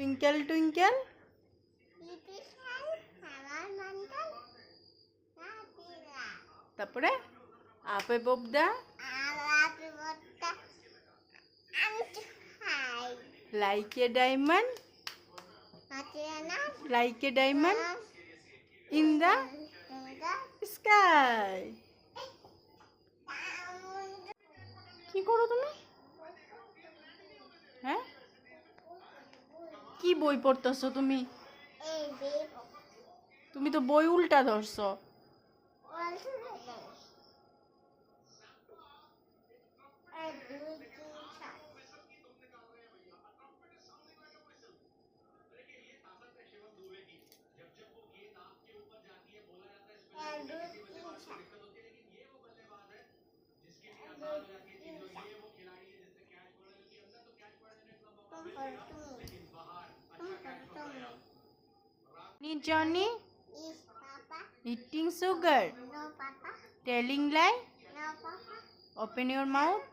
Twinkle twinkle তারপরে up above the like a diamond in the sky. কি করো তুমি? হ্যাঁ, কি বই পড়তেছো তুমি? তুমি তো বই উল্টা ধরছো। Johnny eating sugar. No, Papa. Telling lie. No, Papa. Open your mouth.